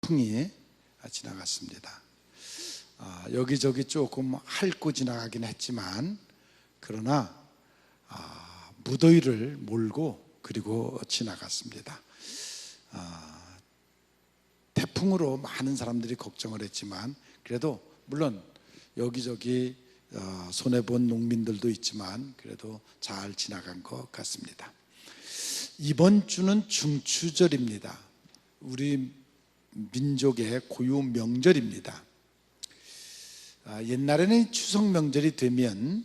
태풍이 지나갔습니다. 여기저기 조금 핥고 지나가긴 했지만 그러나 무더위를 몰고 그리고 지나갔습니다. 태풍으로 많은 사람들이 걱정을 했지만 그래도 물론 여기저기 손해본 농민들도 있지만 그래도 잘 지나간 것 같습니다. 이번 주는 중추절입니다. 우리 민족의 고유 명절입니다. 옛날에는 추석 명절이 되면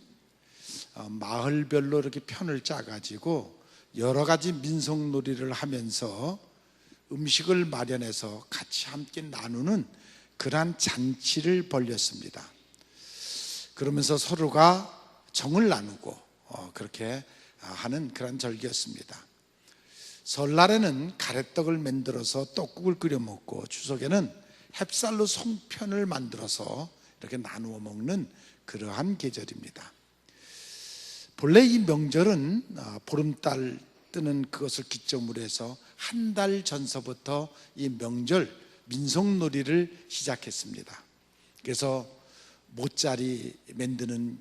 마을별로 이렇게 편을 짜가지고 여러 가지 민속놀이를 하면서 음식을 마련해서 같이 함께 나누는 그러한 잔치를 벌였습니다. 그러면서 서로가 정을 나누고 그렇게 하는 그런 절기였습니다. 설날에는 가래떡을 만들어서 떡국을 끓여 먹고 추석에는 햅쌀로 송편을 만들어서 이렇게 나누어 먹는 그러한 계절입니다. 본래 이 명절은 보름달 뜨는 그것을 기점으로 해서 한 달 전서부터 이 명절 민속놀이를 시작했습니다. 그래서 모짜리 만드는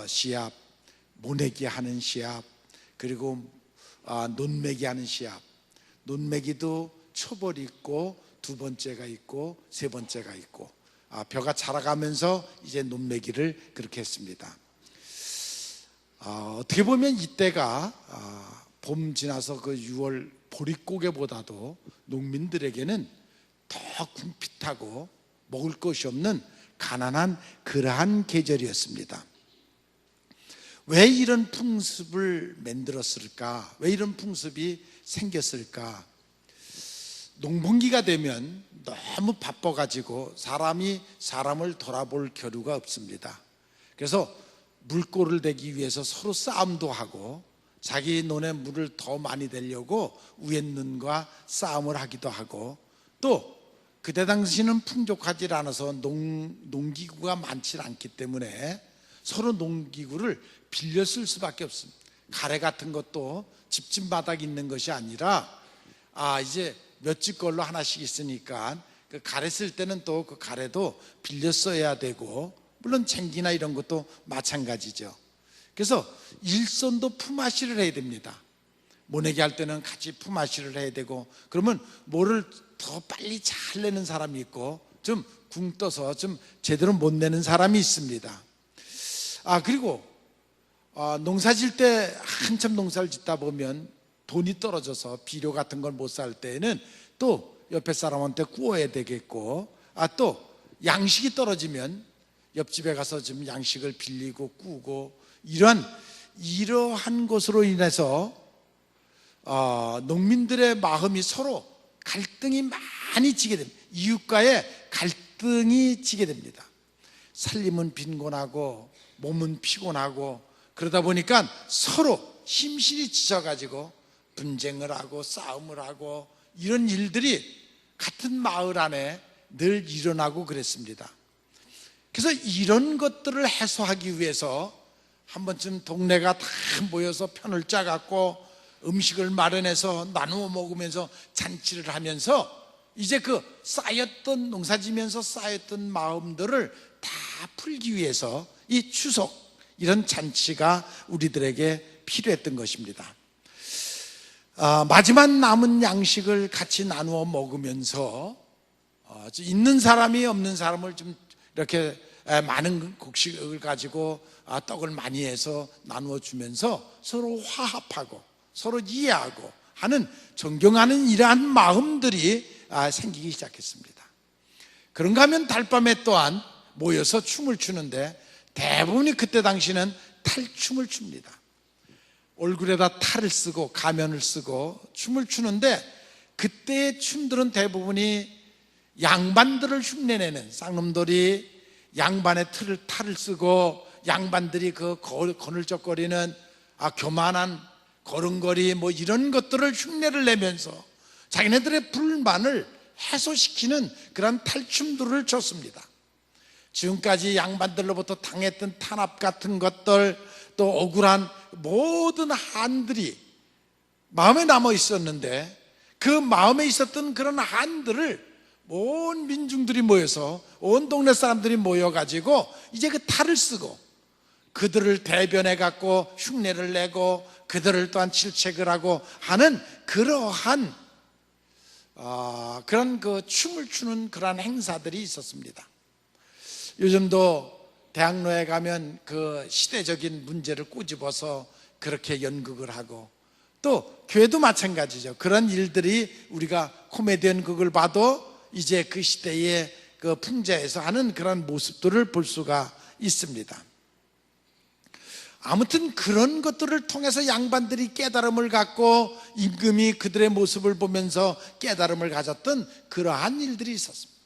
시합, 모내기 하는 시합, 그리고 논매기 하는 시합. 논매기도 초벌이 있고 두 번째가 있고 세 번째가 있고 벼가 자라가면서 이제 논매기를 그렇게 했습니다. 어떻게 보면 이때가 봄 지나서 그 6월 보릿고개보다도 농민들에게는 더 궁핍하고 먹을 것이 없는 가난한 그러한 계절이었습니다. 왜 이런 풍습을 만들었을까? 왜 이런 풍습이 생겼을까? 농번기가 되면 너무 바빠가지고 사람이 사람을 돌아볼 겨루가 없습니다. 그래서 물꼬를 대기 위해서 서로 싸움도 하고 자기 논에 물을 더 많이 대려고 위에 눈과 싸움을 하기도 하고 또 그때 당시는 풍족하지 않아서 농기구가 많지 않기 때문에 서로 농기구를 빌려 쓸 수밖에 없습니다. 가래 같은 것도 집집 마다 있는 것이 아니라 이제 몇 집 걸로 하나씩 있으니까 그 가래 쓸 때는 또 그 가래도 빌려 써야 되고 물론 쟁기나 이런 것도 마찬가지죠. 그래서 일손도 품앗이를 해야 됩니다. 모내기 할 때는 같이 품앗이를 해야 되고 그러면 뭐를 더 빨리 잘 내는 사람이 있고 좀 붕 떠서 좀 제대로 못 내는 사람이 있습니다. 그리고 농사 질 때 한참 농사를 짓다 보면 돈이 떨어져서 비료 같은 걸 못 살 때에는 또 옆에 사람한테 구워야 되겠고 또 양식이 떨어지면 옆집에 가서 좀 양식을 빌리고 구우고 이러한 것으로 인해서 농민들의 마음이 서로 갈등이 많이 지게 됩니다. 이웃과의 갈등이 지게 됩니다. 살림은 빈곤하고 몸은 피곤하고 그러다 보니까 서로 심신이 지쳐가지고 분쟁을 하고 싸움을 하고 이런 일들이 같은 마을 안에 늘 일어나고 그랬습니다. 그래서 이런 것들을 해소하기 위해서 한 번쯤 동네가 다 모여서 편을 짜갖고 음식을 마련해서 나누어 먹으면서 잔치를 하면서 이제 그 쌓였던 농사지면서 쌓였던 마음들을 다 풀기 위해서 이 추석 이런 잔치가 우리들에게 필요했던 것입니다. 마지막 남은 양식을 같이 나누어 먹으면서 있는 사람이 없는 사람을 좀 이렇게 많은 곡식을 가지고 떡을 많이 해서 나누어 주면서 서로 화합하고 서로 이해하고 하는 존경하는 이러한 마음들이 생기기 시작했습니다. 그런가 하면 달밤에 또한 모여서 춤을 추는데 대부분이 그때 당시는 탈춤을 춥니다. 얼굴에다 탈을 쓰고 가면을 쓰고 춤을 추는데 그때의 춤들은 대부분이 양반들을 흉내내는 쌍놈들이 양반의 탈을 쓰고 양반들이 그 거늘적거리는 교만한 걸음걸이 뭐 이런 것들을 흉내를 내면서 자기네들의 불만을 해소시키는 그런 탈춤들을 췄습니다. 지금까지 양반들로부터 당했던 탄압 같은 것들 또 억울한 모든 한들이 마음에 남아 있었는데 그 마음에 있었던 그런 한들을 온 민중들이 모여서 온 동네 사람들이 모여가지고 이제 그 탈을 쓰고 그들을 대변해 갖고 흉내를 내고 그들을 또한 질책을 하고 하는 그러한 그런 그 춤을 추는 그러한 행사들이 있었습니다. 요즘도 대학로에 가면 그 시대적인 문제를 꼬집어서 그렇게 연극을 하고, 또 교회도 마찬가지죠. 그런 일들이 우리가 코미디 연극을 봐도 이제 그 시대의 그 풍자에서 하는 그런 모습들을 볼 수가 있습니다. 아무튼 그런 것들을 통해서 양반들이 깨달음을 갖고 임금이 그들의 모습을 보면서 깨달음을 가졌던 그러한 일들이 있었습니다.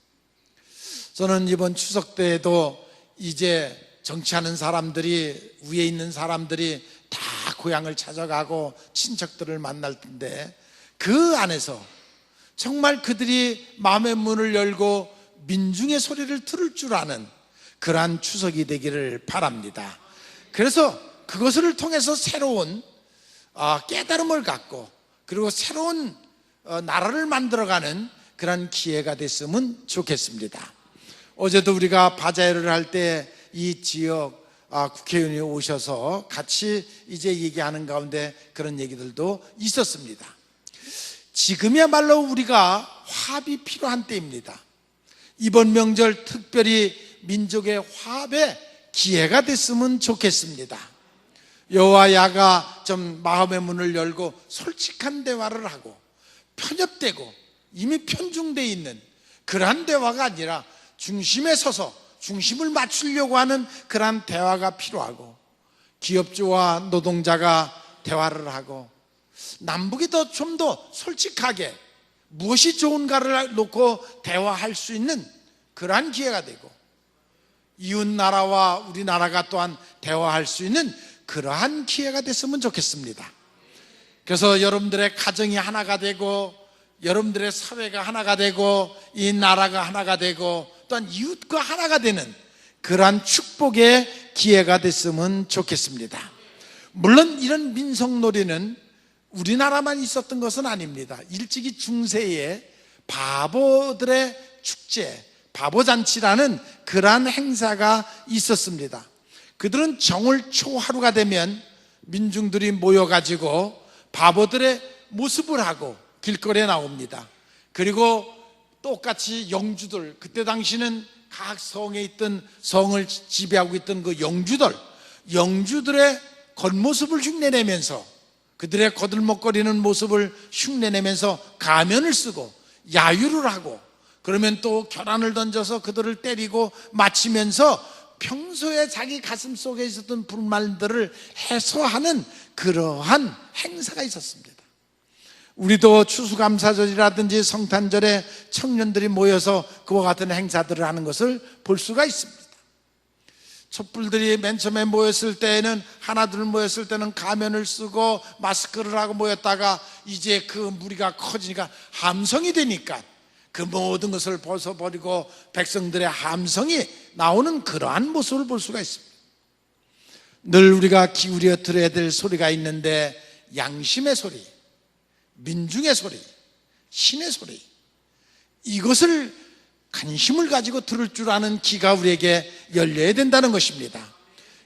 저는 이번 추석 때에도 이제 정치하는 사람들이, 위에 있는 사람들이 다 고향을 찾아가고 친척들을 만날 텐데, 그 안에서 정말 그들이 마음의 문을 열고 민중의 소리를 들을 줄 아는 그러한 추석이 되기를 바랍니다. 그래서 그것을 통해서 새로운 깨달음을 갖고, 그리고 새로운 나라를 만들어가는 그런 기회가 됐으면 좋겠습니다. 어제도 우리가 바자회를 할 때 이 지역 국회의원이 오셔서 같이 이제 얘기하는 가운데 그런 얘기들도 있었습니다. 지금이야말로 우리가 화합이 필요한 때입니다. 이번 명절 특별히 민족의 화합의 기회가 됐으면 좋겠습니다. 여와 야가 좀 마음의 문을 열고 솔직한 대화를 하고 편협되고 이미 편중되어 있는 그러한 대화가 아니라 중심에 서서 중심을 맞추려고 하는 그러한 대화가 필요하고, 기업주와 노동자가 대화를 하고 남북이 좀 더 솔직하게 무엇이 좋은가를 놓고 대화할 수 있는 그러한 기회가 되고, 이웃 나라와 우리나라가 또한 대화할 수 있는 그러한 기회가 됐으면 좋겠습니다. 그래서 여러분들의 가정이 하나가 되고, 여러분들의 사회가 하나가 되고, 이 나라가 하나가 되고, 또한 이웃과 하나가 되는 그러한 축복의 기회가 됐으면 좋겠습니다. 물론 이런 민속놀이는 우리나라만 있었던 것은 아닙니다. 일찍이 중세에 바보들의 축제, 바보잔치라는 그러한 행사가 있었습니다. 그들은 정월 초하루가 되면 민중들이 모여가지고 바보들의 모습을 하고 길거리에 나옵니다. 그리고 똑같이 영주들, 그때 당시는 각 성에 있던, 성을 지배하고 있던 그 영주들의 겉모습을 흉내내면서, 그들의 거들먹거리는 모습을 흉내내면서 가면을 쓰고 야유를 하고, 그러면 또 결안을 던져서 그들을 때리고 마치면서 평소에 자기 가슴 속에 있었던 불만들을 해소하는 그러한 행사가 있었습니다. 우리도 추수감사절이라든지 성탄절에 청년들이 모여서 그와 같은 행사들을 하는 것을 볼 수가 있습니다. 촛불들이 맨 처음에 모였을 때에는, 하나둘 모였을 때는 가면을 쓰고 마스크를 하고 모였다가 이제 그 무리가 커지니까 함성이 되니까 그 모든 것을 벗어버리고 백성들의 함성이 나오는 그러한 모습을 볼 수가 있습니다. 늘 우리가 기울여 들어야 될 소리가 있는데, 양심의 소리, 민중의 소리, 신의 소리, 이것을 관심을 가지고 들을 줄 아는 귀가 우리에게 열려야 된다는 것입니다.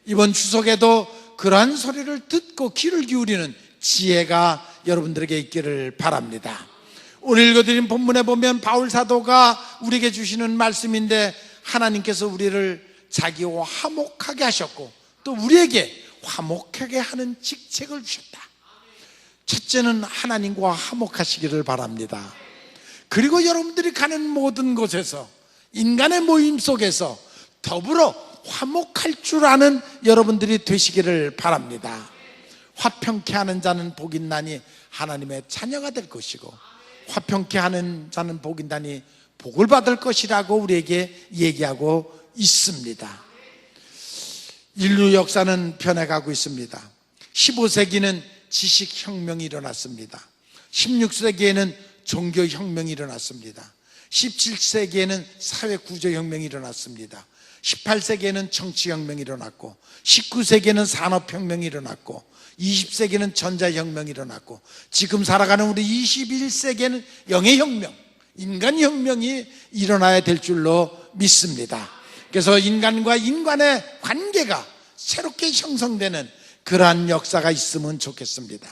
이번 추석에도 그러한 소리를 듣고 귀를 기울이는 지혜가 여러분들에게 있기를 바랍니다. 오늘 읽어드린 본문에 보면 바울 사도가 우리에게 주시는 말씀인데, 하나님께서 우리를 자기와 화목하게 하셨고 또 우리에게 화목하게 하는 직책을 주셨다. 첫째는 하나님과 화목하시기를 바랍니다. 그리고 여러분들이 가는 모든 곳에서, 인간의 모임 속에서 더불어 화목할 줄 아는 여러분들이 되시기를 바랍니다. 화평케 하는 자는 복있나니 하나님의 자녀가 될 것이고, 화평케 하는 자는 복있나니 복을 받을 것이라고 우리에게 얘기하고 있습니다. 인류 역사는 변해가고 있습니다. 15세기는 지식혁명이 일어났습니다. 16세기에는 종교혁명이 일어났습니다. 17세기에는 사회구조혁명이 일어났습니다. 18세기에는 정치혁명이 일어났고, 19세기에는 산업혁명이 일어났고, 20세기에는 전자혁명이 일어났고, 지금 살아가는 우리 21세기에는 영의혁명, 인간혁명이 일어나야 될 줄로 믿습니다. 그래서 인간과 인간의 관계가 새롭게 형성되는 그러한 역사가 있으면 좋겠습니다.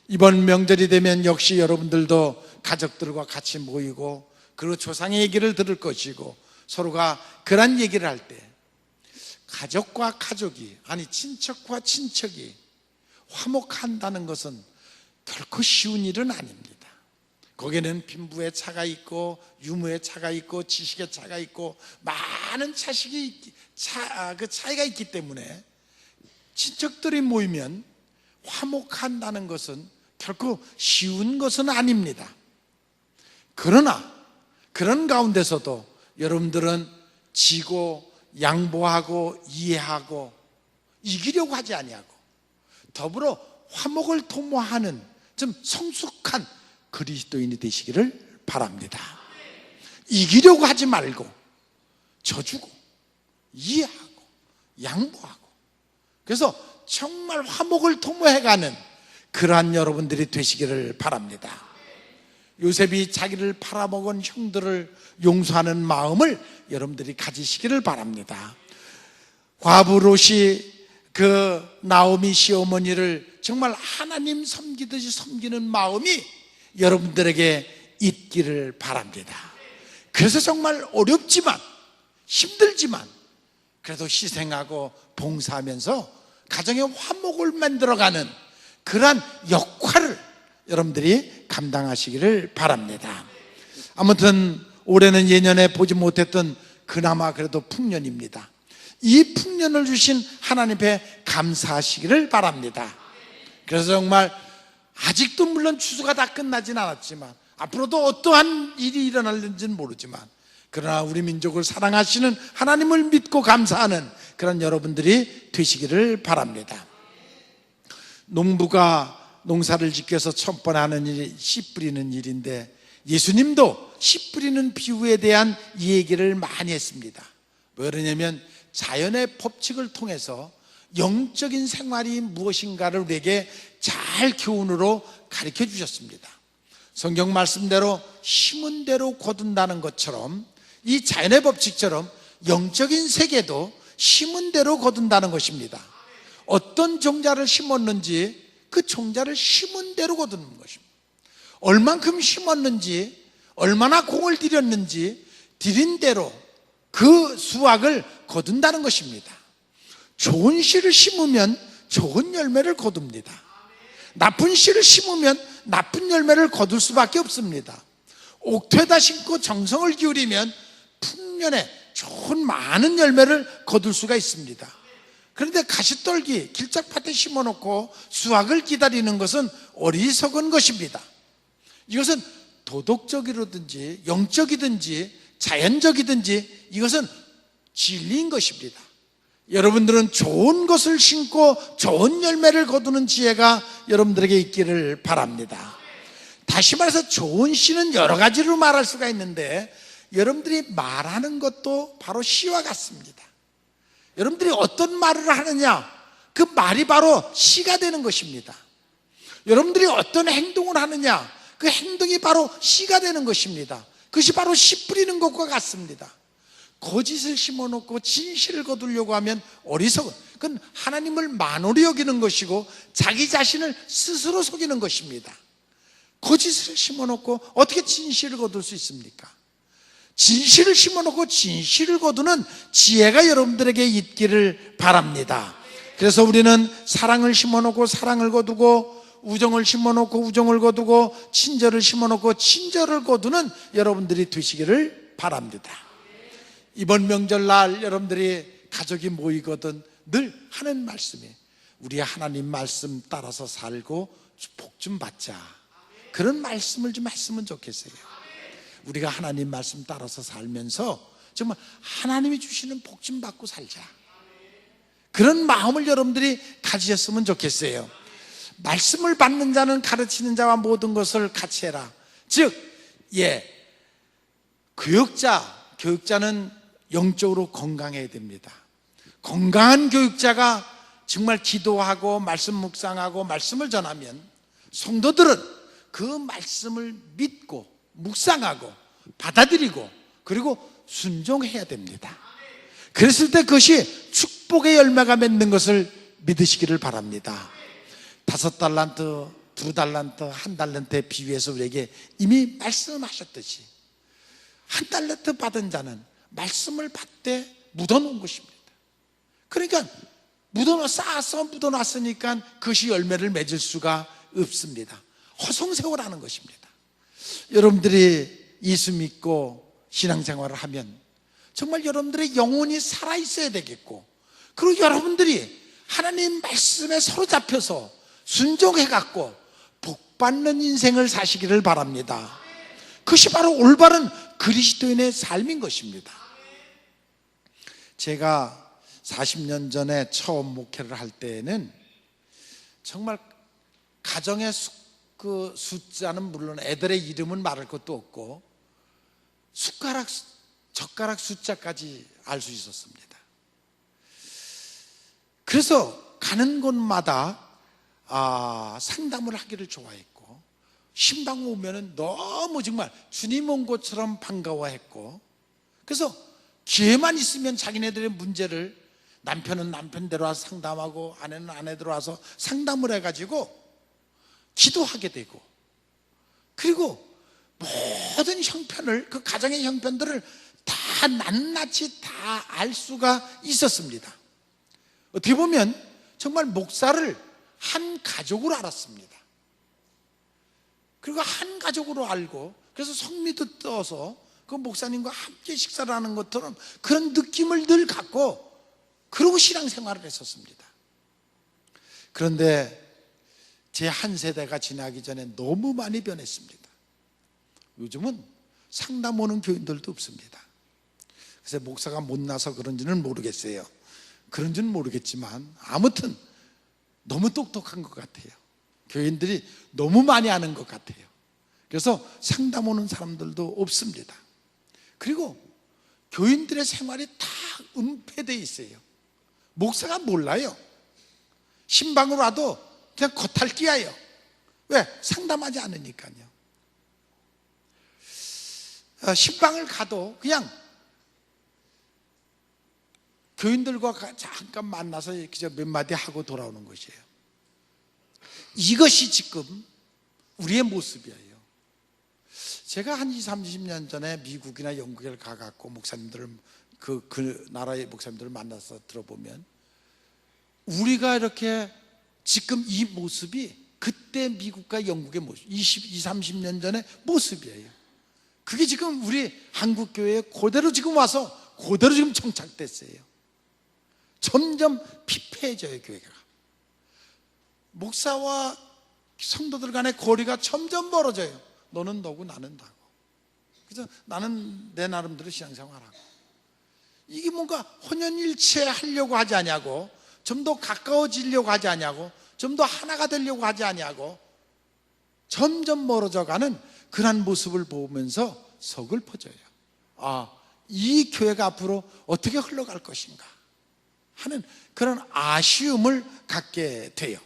이번 명절이 되면 역시 여러분들도 가족들과 같이 모이고 그리고 조상의 얘기를 들을 것이고 서로가 그런 얘기를 할 때 가족과 가족이, 아니 친척과 친척이 화목한다는 것은 결코 쉬운 일은 아닙니다. 거기에는 빈부의 차가 있고 유무의 차가 있고 지식의 차가 있고 많은 그 차이가 있기 때문에 친척들이 모이면 화목한다는 것은 결코 쉬운 것은 아닙니다. 그러나 그런 가운데서도 여러분들은 지고 양보하고 이해하고 이기려고 하지 아니하고 더불어 화목을 도모하는 좀 성숙한 그리스도인이 되시기를 바랍니다. 이기려고 하지 말고 져주고 이해하고 양보하고, 그래서 정말 화목을 도모해가는 그러한 여러분들이 되시기를 바랍니다. 요셉이 자기를 팔아먹은 형들을 용서하는 마음을 여러분들이 가지시기를 바랍니다. 과부 롯이 그 나오미 시어머니를 정말 하나님 섬기듯이 섬기는 마음이 여러분들에게 있기를 바랍니다. 그래서 정말 어렵지만 힘들지만 그래도 희생하고 봉사하면서 가정의 화목을 만들어가는 그러한 역할을 여러분들이 감당하시기를 바랍니다. 아무튼 올해는 예년에 보지 못했던 그나마 그래도 풍년입니다. 이 풍년을 주신 하나님 앞에 감사하시기를 바랍니다. 그래서 정말 아직도 물론 추수가 다 끝나진 않았지만 앞으로도 어떠한 일이 일어날는지는 모르지만 그러나 우리 민족을 사랑하시는 하나님을 믿고 감사하는 그런 여러분들이 되시기를 바랍니다. 농부가 농사를 짓기위해서 첫 번째 하는 일이 씨 뿌리는 일인데 예수님도 씨 뿌리는 비유에 대한 얘기를 많이 했습니다. 왜 그러냐면 자연의 법칙을 통해서 영적인 생활이 무엇인가를 우리에게 잘 교훈으로 가르쳐 주셨습니다. 성경 말씀대로 심은 대로 거둔다는 것처럼 이 자연의 법칙처럼 영적인 세계도 심은 대로 거둔다는 것입니다. 어떤 종자를 심었는지 그 종자를 심은 대로 거두는 것입니다. 얼만큼 심었는지 얼마나 공을 들였는지 들인 대로 그 수확을 거둔다는 것입니다. 좋은 씨를 심으면 좋은 열매를 거둡니다. 나쁜 씨를 심으면 나쁜 열매를 거둘 수밖에 없습니다. 옥토에다 심고 정성을 기울이면 풍년에 좋은 많은 열매를 거둘 수가 있습니다. 그런데 가시떨기 길짝밭에 심어놓고 수확을 기다리는 것은 어리석은 것입니다. 이것은 도덕적이든지 영적이든지 자연적이든지 이것은 진리인 것입니다. 여러분들은 좋은 것을 심고 좋은 열매를 거두는 지혜가 여러분들에게 있기를 바랍니다. 다시 말해서 좋은 씨는 여러 가지로 말할 수가 있는데 여러분들이 말하는 것도 바로 씨와 같습니다. 여러분들이 어떤 말을 하느냐, 그 말이 바로 씨가 되는 것입니다. 여러분들이 어떤 행동을 하느냐, 그 행동이 바로 씨가 되는 것입니다. 그것이 바로 씨 뿌리는 것과 같습니다. 거짓을 심어놓고 진실을 거두려고 하면 어리석은, 그건 하나님을 만홀히 여기는 것이고 자기 자신을 스스로 속이는 것입니다. 거짓을 심어놓고 어떻게 진실을 거둘 수 있습니까? 진실을 심어놓고 진실을 거두는 지혜가 여러분들에게 있기를 바랍니다. 그래서 우리는 사랑을 심어놓고 사랑을 거두고 우정을 심어놓고 우정을 거두고 친절을 심어놓고 친절을 거두는 여러분들이 되시기를 바랍니다. 이번 명절날 여러분들이 가족이 모이거든 늘 하는 말씀이 우리 하나님 말씀 따라서 살고 복 좀 받자, 그런 말씀을 좀 했으면 좋겠어요. 우리가 하나님 말씀 따라서 살면서 정말 하나님이 주시는 복 좀 받고 살자, 그런 마음을 여러분들이 가지셨으면 좋겠어요. 말씀을 받는 자는 가르치는 자와 모든 것을 같이 해라. 즉, 교육자는 영적으로 건강해야 됩니다. 건강한 교육자가 정말 기도하고 말씀 묵상하고 말씀을 전하면 성도들은 그 말씀을 믿고 묵상하고 받아들이고 그리고 순종해야 됩니다. 그랬을 때 그것이 축복의 열매가 맺는 것을 믿으시기를 바랍니다. 5달란트, 2달란트, 1달란트에 비유해서 우리에게 이미 말씀하셨듯이 1달란트 받은 자는 말씀을 받되 묻어놓은 것입니다. 그러니까 쌓아서 묻어놨으니까 그것이 열매를 맺을 수가 없습니다. 허송세월하는 것입니다. 여러분들이 예수 믿고 신앙생활을 하면 정말 여러분들의 영혼이 살아있어야 되겠고, 그리고 여러분들이 하나님 말씀에 사로잡혀서 순종해갖고 복받는 인생을 사시기를 바랍니다. 그것이 바로 올바른 그리스도인의 삶인 것입니다. 제가 40년 전에 처음 목회를 할 때에는 정말 가정의 그 숫자는 물론 애들의 이름은 말할 것도 없고 숟가락, 젓가락 숫자까지 알 수 있었습니다. 그래서 가는 곳마다 상담을 하기를 좋아했고, 신방 오면은 너무 정말 주님 온 것처럼 반가워했고, 그래서 기회만 있으면 자기네들의 문제를 남편은 남편대로 와서 상담하고 아내는 아내대로 와서 상담을 해가지고 기도하게 되고, 그리고 모든 형편을, 그 가정의 형편들을 다 낱낱이 다 알 수가 있었습니다. 어떻게 보면 정말 목사를 한 가족으로 알았습니다. 그리고 한 가족으로 알고, 그래서 성미도 떠서 그 목사님과 함께 식사를 하는 것처럼 그런 느낌을 늘 갖고 그러고 신앙생활을 했었습니다. 그런데 제 한 세대가 지나기 전에 너무 많이 변했습니다. 요즘은 상담 오는 교인들도 없습니다. 그래서 목사가 못나서 그런지는 모르겠어요. 그런지는 모르겠지만 아무튼 너무 똑똑한 것 같아요. 교인들이 너무 많이 아는 것 같아요. 그래서 상담 오는 사람들도 없습니다. 그리고 교인들의 생활이 다 은폐되어 있어요. 목사가 몰라요. 신방으로 와도 그냥 겉핥기예요. 왜? 상담하지 않으니까요. 신방을 가도 그냥 교인들과 잠깐 만나서 이렇게 몇 마디 하고 돌아오는 것이에요. 이것이 지금 우리의 모습이에요. 제가 한 20, 30년 전에 미국이나 영국에 가갖고 목사님들을 그 나라의 목사님들을 만나서 들어보면 우리가 이렇게 지금 이 모습이 그때 미국과 영국의 모습, 20, 30년 전의 모습이에요. 그게 지금 우리 한국교회에 그대로 지금 와서 그대로 지금 정착됐어요. 점점 피폐해져요, 교회가. 목사와 성도들 간의 거리가 점점 멀어져요. 너는 너고 나는 나고. 그래서 나는 내 나름대로 신앙생활하고. 이게 뭔가 혼연일체 하려고 하지 않냐고, 좀 더 가까워지려고 하지 않냐고, 좀 더 하나가 되려고 하지 않냐고, 점점 멀어져가는 그런 모습을 보면서 서글퍼져요. 이 교회가 앞으로 어떻게 흘러갈 것인가 하는 그런 아쉬움을 갖게 돼요.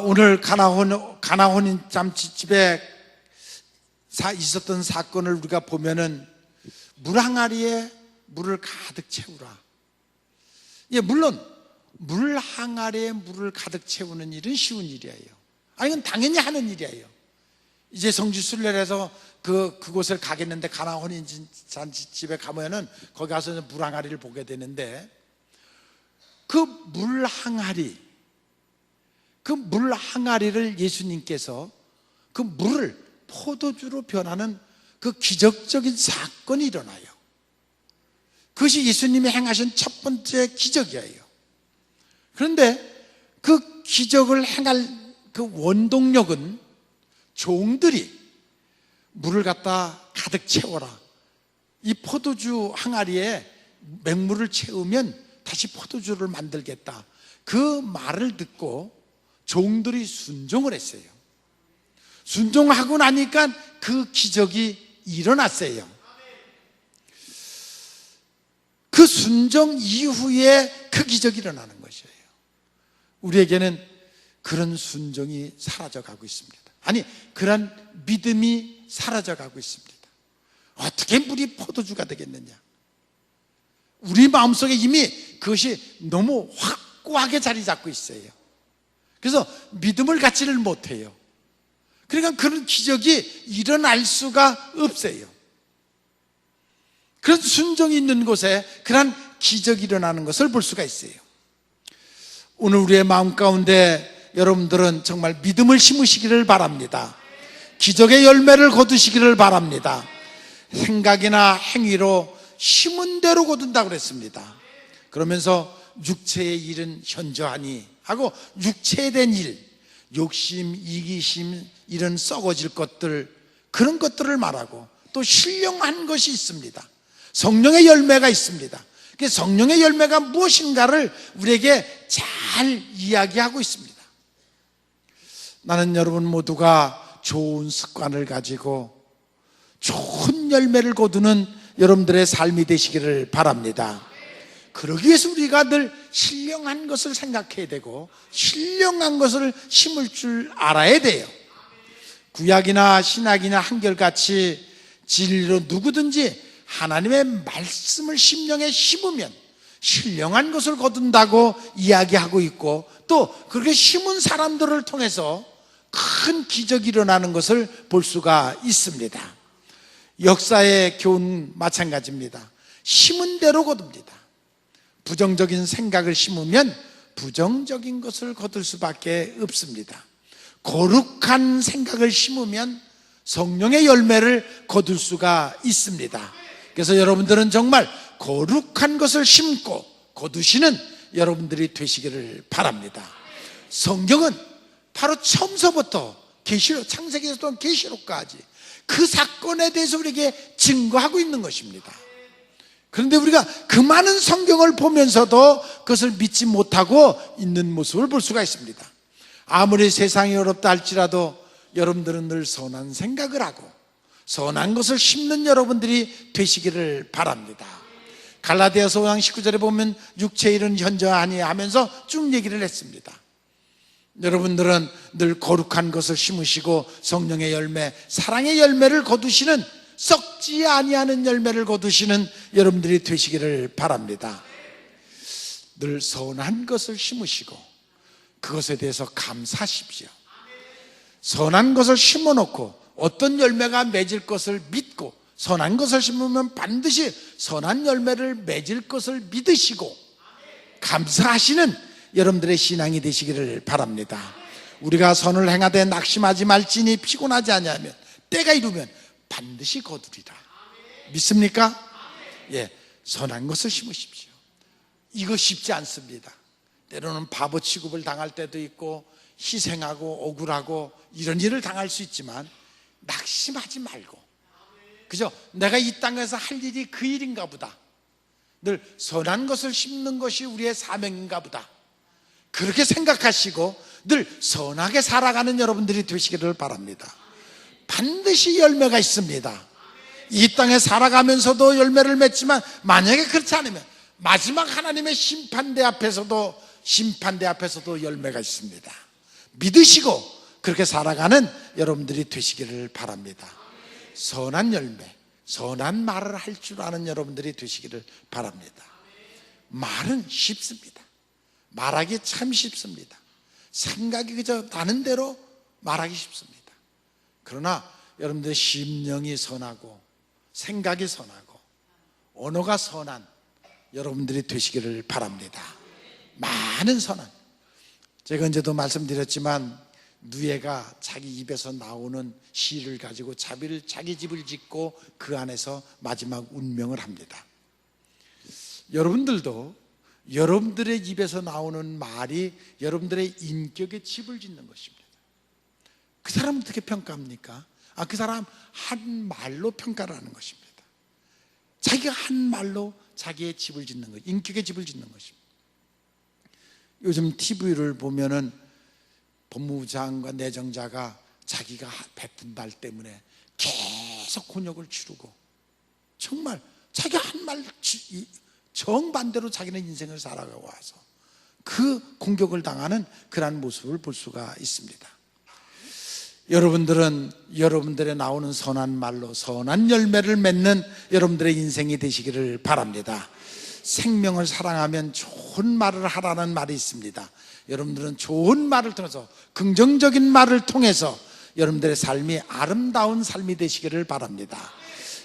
오늘 가나혼인 잔치집에 있었던 사건을 우리가 보면은 물 항아리에 물을 가득 채우라. 예, 물론 물 항아리에 물을 가득 채우는 일은 쉬운 일이에요. 이건 당연히 하는 일이에요. 이제 성지 순례해서 그곳을 가겠는데 가나혼인 잔치집에 가면은 거기 가서 물 항아리를 보게 되는데, 그 물 항아리를 예수님께서 그 물을 포도주로 변하는 그 기적적인 사건이 일어나요. 그것이 예수님이 행하신 첫 번째 기적이에요. 그런데 그 기적을 행할 그 원동력은 종들이 물을 갖다 가득 채워라, 이 포도주 항아리에 맹물을 채우면 다시 포도주를 만들겠다, 그 말을 듣고 종들이 순종을 했어요. 순종하고 나니까 그 기적이 일어났어요. 그 순종 이후에 그 기적이 일어나는 것이에요. 우리에게는 그런 순종이 사라져가고 있습니다. 아니, 그런 믿음이 사라져가고 있습니다. 어떻게 물이 포도주가 되겠느냐? 우리 마음속에 이미 그것이 너무 확고하게 자리 잡고 있어요. 그래서 믿음을 갖지를 못해요. 그러니까 그런 기적이 일어날 수가 없어요. 그런 순종이 있는 곳에 그런 기적이 일어나는 것을 볼 수가 있어요. 오늘 우리의 마음 가운데 여러분들은 정말 믿음을 심으시기를 바랍니다. 기적의 열매를 거두시기를 바랍니다. 생각이나 행위로 심은 대로 거둔다고 그랬습니다. 그러면서 육체의 일은 현저하니 하고, 육체에 된 일, 욕심, 이기심, 이런 썩어질 것들, 그런 것들을 말하고, 또 신령한 것이 있습니다. 성령의 열매가 있습니다. 성령의 열매가 무엇인가를 우리에게 잘 이야기하고 있습니다. 나는 여러분 모두가 좋은 습관을 가지고 좋은 열매를 거두는 여러분들의 삶이 되시기를 바랍니다. 그러기 위해서 우리가 늘 신령한 것을 생각해야 되고 신령한 것을 심을 줄 알아야 돼요. 구약이나 신약이나 한결같이 진리로 누구든지 하나님의 말씀을 심령에 심으면 신령한 것을 거둔다고 이야기하고 있고, 또 그렇게 심은 사람들을 통해서 큰 기적이 일어나는 것을 볼 수가 있습니다. 역사의 교훈 마찬가지입니다. 심은 대로 거둡니다. 부정적인 생각을 심으면 부정적인 것을 거둘 수밖에 없습니다. 거룩한 생각을 심으면 성령의 열매를 거둘 수가 있습니다. 그래서 여러분들은 정말 거룩한 것을 심고 거두시는 여러분들이 되시기를 바랍니다. 성경은 바로 처음서부터 계시록, 창세기에서부터 계시록까지 그 사건에 대해서 우리에게 증거하고 있는 것입니다. 그런데 우리가 그 많은 성경을 보면서도 그것을 믿지 못하고 있는 모습을 볼 수가 있습니다. 아무리 세상이 어렵다 할지라도 여러분들은 늘 선한 생각을 하고 선한 것을 심는 여러분들이 되시기를 바랍니다. 갈라디아서 5장 19절에 보면 육체의 일은 현저하니 하면서 쭉 얘기를 했습니다. 여러분들은 늘 거룩한 것을 심으시고 성령의 열매, 사랑의 열매를 거두시는, 썩지 아니하는 열매를 거두시는 여러분들이 되시기를 바랍니다. 늘 선한 것을 심으시고 그것에 대해서 감사하십시오. 선한 것을 심어놓고 어떤 열매가 맺을 것을 믿고, 선한 것을 심으면 반드시 선한 열매를 맺을 것을 믿으시고 감사하시는 여러분들의 신앙이 되시기를 바랍니다. 우리가 선을 행하되 낙심하지 말지니 피곤하지 아니하면 때가 이르면 반드시 거두리라. 믿습니까? 예, 선한 것을 심으십시오. 이거 쉽지 않습니다. 때로는 바보 취급을 당할 때도 있고 희생하고 억울하고 이런 일을 당할 수 있지만 낙심하지 말고, 그죠? 내가 이 땅에서 할 일이 그 일인가 보다, 늘 선한 것을 심는 것이 우리의 사명인가 보다, 그렇게 생각하시고 늘 선하게 살아가는 여러분들이 되시기를 바랍니다. 반드시 열매가 있습니다. 이 땅에 살아가면서도 열매를 맺지만 만약에 그렇지 않으면 마지막 하나님의 심판대 앞에서도 열매가 있습니다. 믿으시고 그렇게 살아가는 여러분들이 되시기를 바랍니다. 선한 열매, 선한 말을 할 줄 아는 여러분들이 되시기를 바랍니다. 말은 쉽습니다. 말하기 참 쉽습니다. 생각이 그저 나는 대로 말하기 쉽습니다. 그러나 여러분들의 심령이 선하고 생각이 선하고 언어가 선한 여러분들이 되시기를 바랍니다. 많은 선한, 제가 언제도 말씀드렸지만 누에가 자기 입에서 나오는 시를 가지고 자기 집을 짓고 그 안에서 마지막 운명을 합니다. 여러분들도 여러분들의 입에서 나오는 말이 여러분들의 인격의 집을 짓는 것입니다. 그 사람은 어떻게 평가합니까? 그 사람 한 말로 평가를 하는 것입니다. 자기가 한 말로 자기의 집을 짓는 것, 인격의 집을 짓는 것입니다. 요즘 TV를 보면은 법무부 장관과 내정자가 자기가 베푼 달 때문에 계속 곤욕을 치르고 정말 자기 한 말 정반대로 자기는 인생을 살아가고 와서 그 공격을 당하는 그러한 모습을 볼 수가 있습니다. 여러분들은 여러분들의 나오는 선한 말로 선한 열매를 맺는 여러분들의 인생이 되시기를 바랍니다. 생명을 사랑하면 좋은 말을 하라는 말이 있습니다. 여러분들은 좋은 말을 통해서, 긍정적인 말을 통해서 여러분들의 삶이 아름다운 삶이 되시기를 바랍니다.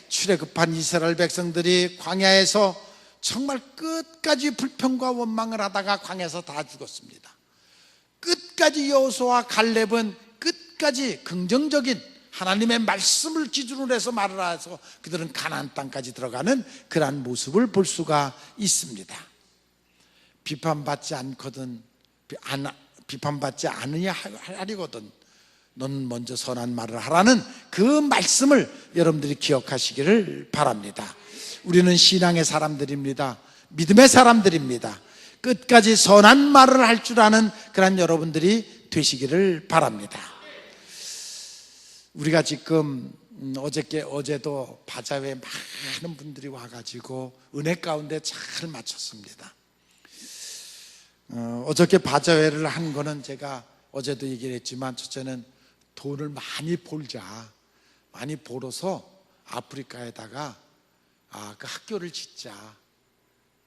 출애굽한 이스라엘 백성들이 광야에서 정말 끝까지 불평과 원망을 하다가 광야에서 다 죽었습니다. 끝까지 여호수아와 갈렙은 끝까지 긍정적인 하나님의 말씀을 기준으로 해서 말을 해서 그들은 가나안 땅까지 들어가는 그러한 모습을 볼 수가 있습니다. 비판받지 않으냐 하리거든 넌 먼저 선한 말을 하라는 그 말씀을 여러분들이 기억하시기를 바랍니다. 우리는 신앙의 사람들입니다. 믿음의 사람들입니다. 끝까지 선한 말을 할 줄 아는 그런 여러분들이 되시기를 바랍니다. 우리가 지금 어제도 바자회에 많은 분들이 와가지고 은혜 가운데 잘 마쳤습니다. 어저께 바자회를 한 거는 제가 어제도 얘기를 했지만, 첫째는 돈을 많이 벌자, 많이 벌어서 아프리카에다가 그 학교를 짓자.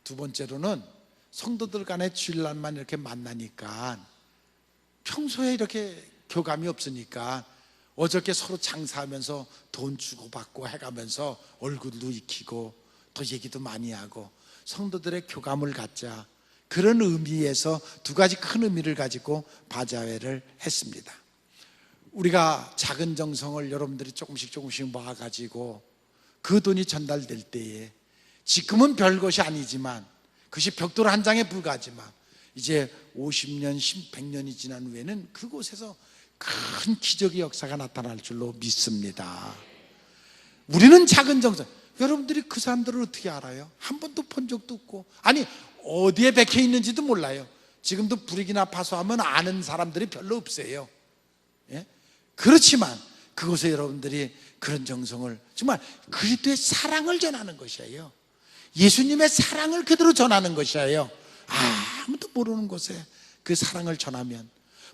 두 번째로는 성도들 간에 주일날만 이렇게 만나니까 평소에 이렇게 교감이 없으니까 어저께 서로 장사하면서 돈 주고받고 해가면서 얼굴도 익히고 더 얘기도 많이 하고 성도들의 교감을 갖자. 그런 의미에서 두 가지 큰 의미를 가지고 바자회를 했습니다. 우리가 작은 정성을 여러분들이 조금씩 모아가지고 그 돈이 전달될 때에 지금은 별것이 아니지만, 그것이 벽돌 한 장에 불과하지만 이제 50년, 100년이 지난 후에는 그곳에서 큰 기적의 역사가 나타날 줄로 믿습니다. 우리는 작은 정성, 여러분들이 그 사람들을 어떻게 알아요? 한 번도 본 적도 없고, 아니 어디에 박혀 있는지도 몰라요. 지금도 부르키나파소 하면 아는 사람들이 별로 없어요. 예? 그렇지만 그곳에 여러분들이 그런 정성을, 정말 그리스도의 사랑을 전하는 것이에요. 예수님의 사랑을 그대로 전하는 것이에요. 아무도 모르는 곳에 그 사랑을 전하면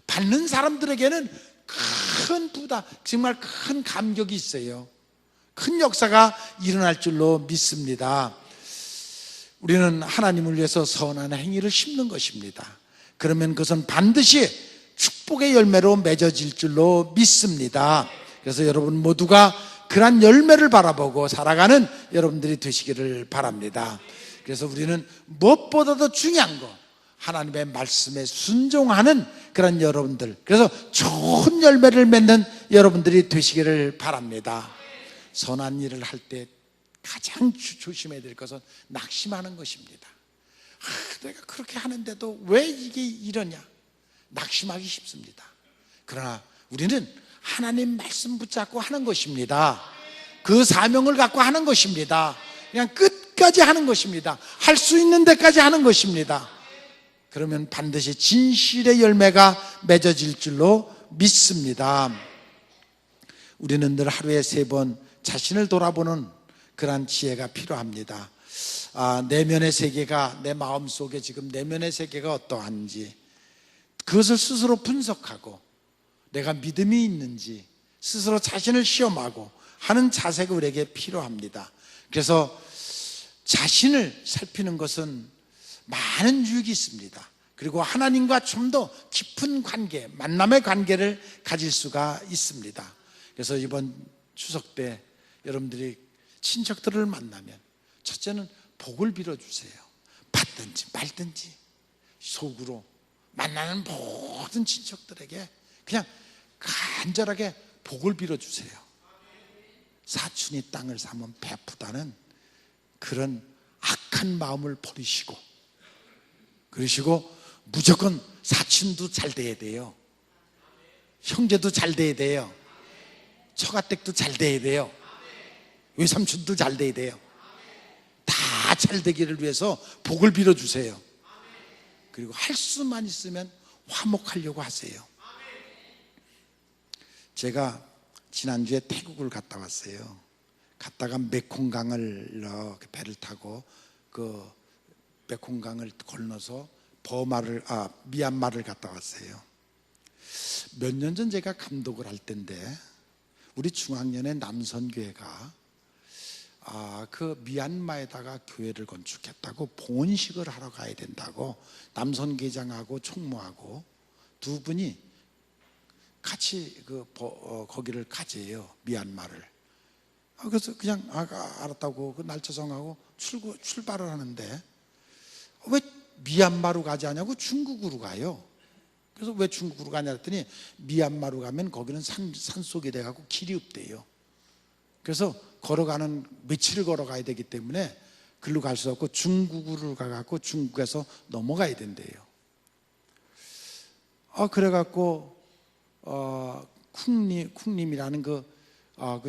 받는 사람들에게는 큰 부담, 정말 큰 감격이 있어요. 큰 역사가 일어날 줄로 믿습니다. 우리는 하나님을 위해서 선한 행위를 심는 것입니다. 그러면 그것은 반드시 축복의 열매로 맺어질 줄로 믿습니다. 그래서 여러분 모두가 그러한 열매를 바라보고 살아가는 여러분들이 되시기를 바랍니다. 그래서 우리는 무엇보다도 중요한 거, 하나님의 말씀에 순종하는 그런 여러분들, 그래서 좋은 열매를 맺는 여러분들이 되시기를 바랍니다. 선한 일을 할 때 가장 조심해야 될 것은 낙심하는 것입니다. 내가 그렇게 하는데도 왜 이게 이러냐, 낙심하기 쉽습니다. 그러나 우리는 하나님 말씀 붙잡고 하는 것입니다. 그 사명을 갖고 하는 것입니다. 그냥 끝까지 하는 것입니다. 할 수 있는 데까지 하는 것입니다. 그러면 반드시 진실의 열매가 맺어질 줄로 믿습니다. 우리는 늘 하루에 3번 자신을 돌아보는 그러한 지혜가 필요합니다. 내면의 세계가, 내 마음속에 지금 내면의 세계가 어떠한지 그것을 스스로 분석하고 내가 믿음이 있는지 스스로 자신을 시험하고 하는 자세가 우리에게 필요합니다. 그래서 자신을 살피는 것은 많은 유익이 있습니다. 그리고 하나님과 좀 더 깊은 관계, 만남의 관계를 가질 수가 있습니다. 그래서 이번 추석 때 여러분들이 친척들을 만나면 첫째는 복을 빌어주세요. 받든지 말든지 속으로 만나는 모든 친척들에게 그냥 간절하게 복을 빌어주세요. 사촌이 땅을 사면 베푸다는 그런 악한 마음을 버리시고, 그러시고 무조건 사촌도 잘 돼야 돼요. 형제도 잘 돼야 돼요. 처가댁도 잘 돼야 돼요. 외삼촌도 잘 돼야 돼요. 다 잘 되기를 위해서 복을 빌어주세요. 그리고 할 수만 있으면 화목하려고 하세요. 제가 지난주에 태국을 갔다 왔어요. 갔다가 메콩강을 이렇게 배를 타고 그 메콩강을 건너서 미얀마를 갔다 왔어요. 몇 년 전 제가 감독을 할 때인데 우리 중앙연의 남선교회가 그 미얀마에다가 교회를 건축했다고 본식을 하러 가야 된다고 남선계장하고 총무하고 두 분이 같이 거기를 가재요, 미얀마를. 그래서 그냥 알았다고 그 날짜 정하고 출발을 하는데 왜 미얀마로 가지 않냐고 중국으로 가요. 그래서 왜 중국으로 가냐 했더니 미얀마로 가면 거기는 산속이 돼가지고 길이 없대요. 그래서 걸어가는 며칠을 걸어가야 되기 때문에 글로 갈 수 없고 중국으로 가갖고 중국에서 넘어가야 된대요. 그래갖고 쿵림이라는 그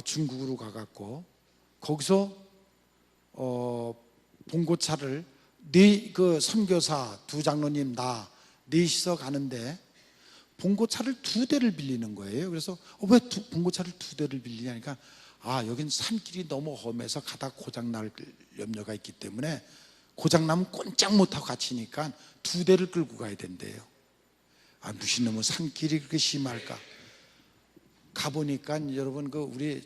중국으로 가갖고 거기서 봉고차를 그 선교사 두 장로님 나 넷이서 가는데 봉고차를 2대를 빌리는 거예요. 그래서 왜 봉고차를 2대를 빌리냐니까 여긴 산길이 너무 험해서 가다 고장날 염려가 있기 때문에 고장나면 꼼짝 못하고 갇히니까 2대를 끌고 가야 된대요. 무슨 놈의 산길이 그렇게 심할까? 가보니까 여러분 우리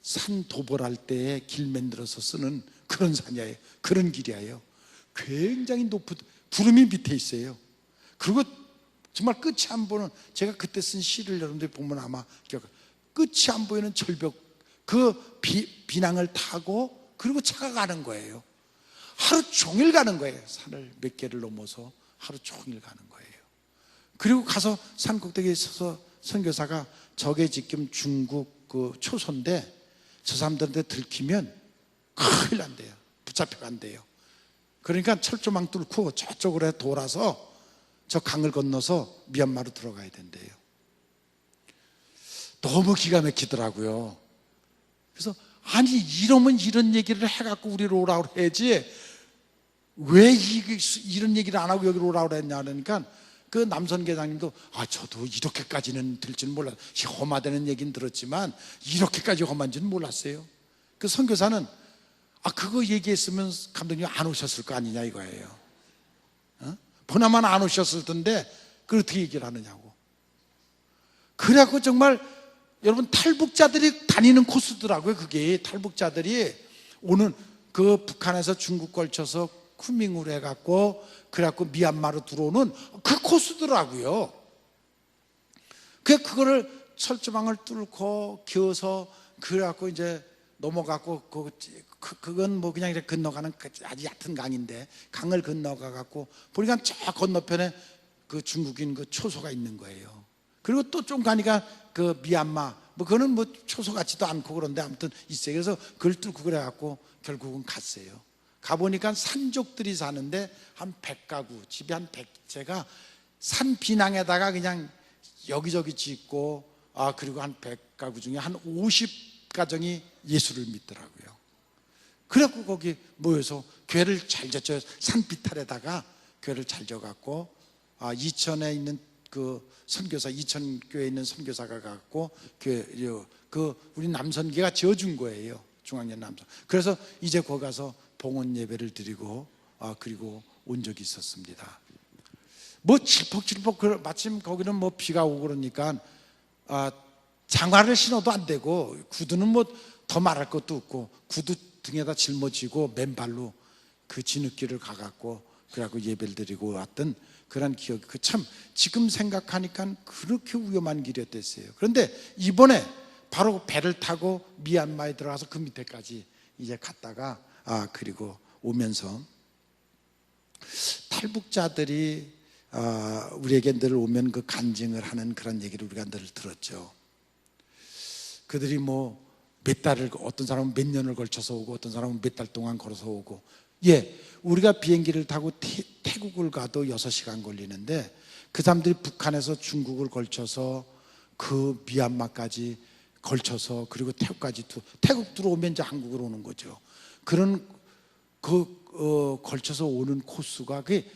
산 도벌할 때 길 만들어서 쓰는 그런 산이에요. 그런 길이에요. 굉장히 높은 구름이 밑에 있어요. 그리고 정말 끝이 안 보는, 제가 그때 쓴 시를 여러분들이 보면 아마 끝이 안 보이는 절벽, 그 비낭을 타고 그리고 차가 가는 거예요. 하루 종일 가는 거예요. 산을 몇 개를 넘어서 하루 종일 가는 거예요. 그리고 가서 산 꼭대기에 서서 선교사가 저게 지금 중국 그 초소인데 저 사람들한테 들키면 큰일 난대요. 붙잡혀간대요. 그러니까 철조망 뚫고 저쪽으로 돌아서 저 강을 건너서 미얀마로 들어가야 된대요. 너무 기가 막히더라고요. 그래서 이러면 이런 얘기를 해갖고 우리로 오라고 해야지 왜 이런 얘기를 안 하고 여기로 오라고 했냐 그러니까 그 남선계장님도 저도 이렇게까지는 될 줄 몰랐어요. 험하다는 얘기는 들었지만 이렇게까지 험한지는 몰랐어요. 그 선교사는 그거 얘기했으면 감독님 안 오셨을 거 아니냐 이거예요. 보나마나 안 오셨을 텐데 그걸 어떻게 얘기를 하느냐고. 그래갖고 정말 여러분 탈북자들이 다니는 코스더라고요. 그게 탈북자들이 오는 그 북한에서 중국 걸쳐서 쿠밍으로 해갖고 그래갖고 미얀마로 들어오는 그 코스더라고요. 그거를 철조망을 뚫고 겨서 그래갖고 이제 넘어갖고 그건 뭐 그냥 이렇게 건너가는 아주 얕은 강인데 강을 건너가갖고 보니까 저 건너편에 그 중국인 그 초소가 있는 거예요. 그리고 또 좀 가니까 그 미얀마 그거는 뭐 초소 같지도 않고 그런데 아무튼 있어요. 그래서 그걸 뚫고 그래갖고 결국은 갔어요. 가보니까 산족들이 사는데 한 100가구 집이 한 100채가 산 비낭에다가 그냥 여기저기 짓고 그리고 한 100가구 중에 한 50가정이 예수를 믿더라고요. 그래갖고 거기 모여서 교회를 잘 졌죠. 산 비탈에다가 교회를 잘 져갖고 이천에 있는 그 선교사, 이천교회에 있는 선교사가 갖고 교회 우리 남선계가 지어준 거예요. 중앙연 남선. 그래서 이제 거기 가서 봉헌 예배를 드리고 그리고 온 적이 있었습니다. 뭐 질퍽질퍽 마침 거기는 뭐 비가 오고 그러니까 장화를 신어도 안 되고 구두는 뭐 더 말할 것도 없고 구두 등에다 짊어지고 맨발로 그 진흙길을 가갖고 그래갖고 예배를 드리고 왔던 그런 기억이 참 지금 생각하니까 그렇게 위험한 길이었댔어요. 그런데 이번에 바로 배를 타고 미얀마에 들어가서 그 밑에까지 이제 갔다가 그리고 오면서 탈북자들이 우리에게 늘 오면 그 간증을 하는 그런 얘기를 우리가 늘 들었죠. 그들이 뭐 몇 달을, 어떤 사람은 몇 년을 걸쳐서 오고 어떤 사람은 몇 달 동안 걸어서 오고, 우리가 비행기를 타고 태국을 가도 6시간 걸리는데 그 사람들이 북한에서 중국을 걸쳐서 그 미얀마까지 걸쳐서 그리고 태국까지 태국 들어오면 이제 한국으로 오는 거죠. 그런 걸쳐서 오는 코스가 그게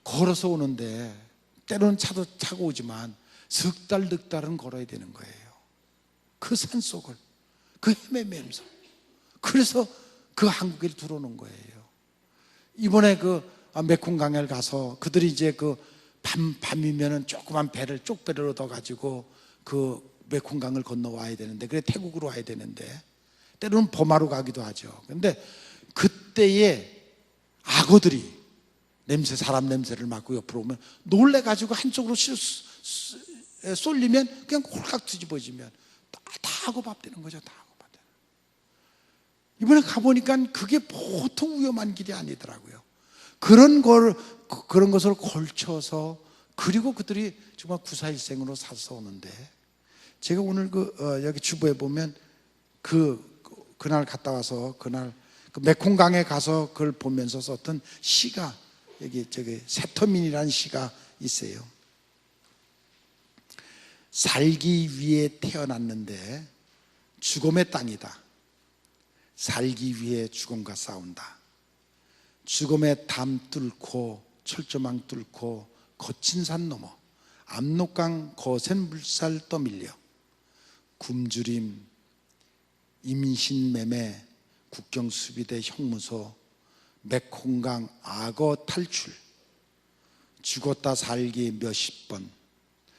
걸어서 오는데 때로는 차도 타고 오지만 석 달, 넉 달은 걸어야 되는 거예요. 그 산속을 그 헤매면서 그래서 그 한국에 들어오는 거예요. 이번에 그 메콩강을 가서 그들이 이제 그 밤이면은 조그만 배를 쪽배를 얻어가지고 그 메콩강을 건너와야 되는데, 그래 태국으로 와야 되는데, 때로는 범하러 가기도 하죠. 근데 그때에 악어들이 사람 냄새를 맡고 옆으로 오면 놀래가지고 한쪽으로 쏠리면 그냥 홀깍 뒤집어지면 다 악어밥 되는 거죠. 다 악어밥 되는. 이번에 가보니까 그게 보통 위험한 길이 아니더라고요. 그런 것을 걸쳐서, 그리고 그들이 정말 구사일생으로 사서 오는데, 제가 오늘 여기 주보에 보면 그날 갔다 와서 그날 그 메콩강에 가서 그걸 보면서 썼던 시가, 여기 세터민이라는 시가 있어요. 살기 위해 태어났는데 죽음의 땅이다. 살기 위해 죽음과 싸운다. 죽음의 담 뚫고 철조망 뚫고 거친 산 넘어 압록강 거센 물살 떠밀려 굶주림, 임신매매, 국경수비대 형무소, 메콩강 악어 탈출, 죽었다 살기 몇십 번,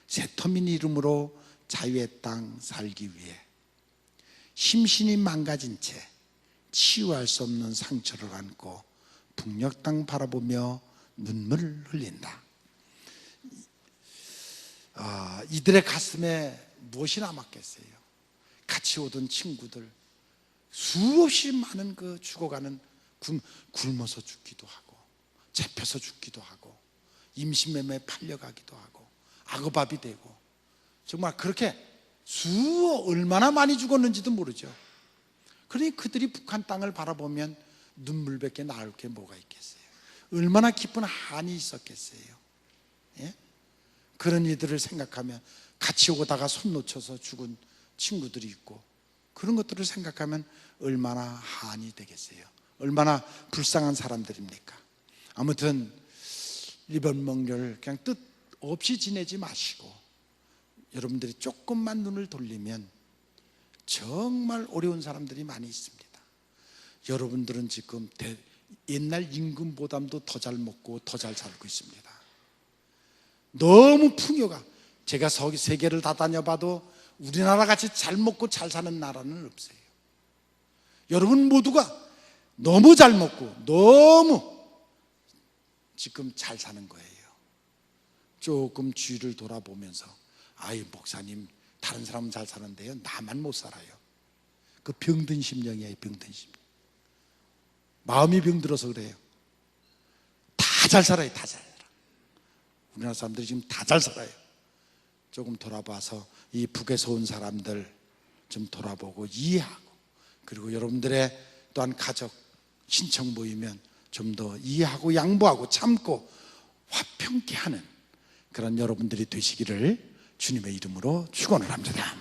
세터민 이름으로 자유의 땅 살기 위해 심신이 망가진 채 치유할 수 없는 상처를 안고 북녘 땅 바라보며 눈물을 흘린다. 이들의 가슴에 무엇이 남았겠어요? 같이 오던 친구들, 수없이 많은 죽어가는, 굶어서 죽기도 하고 잡혀서 죽기도 하고 임신매매에 팔려가기도 하고 악어밥이 되고, 정말 그렇게 얼마나 많이 죽었는지도 모르죠. 그러니 그들이 북한 땅을 바라보면 눈물밖에 나올 게 뭐가 있겠어요? 얼마나 깊은 한이 있었겠어요. 예? 그런 이들을 생각하면, 같이 오다가 손 놓쳐서 죽은 친구들이 있고, 그런 것들을 생각하면 얼마나 한이 되겠어요? 얼마나 불쌍한 사람들입니까? 아무튼 이번 명절 그냥 뜻 없이 지내지 마시고, 여러분들이 조금만 눈을 돌리면 정말 어려운 사람들이 많이 있습니다. 여러분들은 지금 옛날 임금보다도 더 잘 먹고 더 잘 살고 있습니다. 너무 풍요가, 제가 세계를 다 다녀봐도 우리나라 같이 잘 먹고 잘 사는 나라는 없어요. 여러분 모두가 너무 잘 먹고 너무 지금 잘 사는 거예요. 조금 주위를 돌아보면서, 아이 목사님 다른 사람은 잘 사는데요, 나만 못 살아요. 그 병든 심령이에요. 병든 심령. 마음이 병들어서 그래요. 다 잘 살아요. 다 잘 살아. 우리나라 사람들이 지금 다 잘 살아요. 조금 돌아봐서 이 북에서 온 사람들 좀 돌아보고 이해하고, 그리고 여러분들의 또한 가족 신청 모이면 좀 더 이해하고 양보하고 참고 화평케 하는 그런 여러분들이 되시기를 주님의 이름으로 축원을 합니다.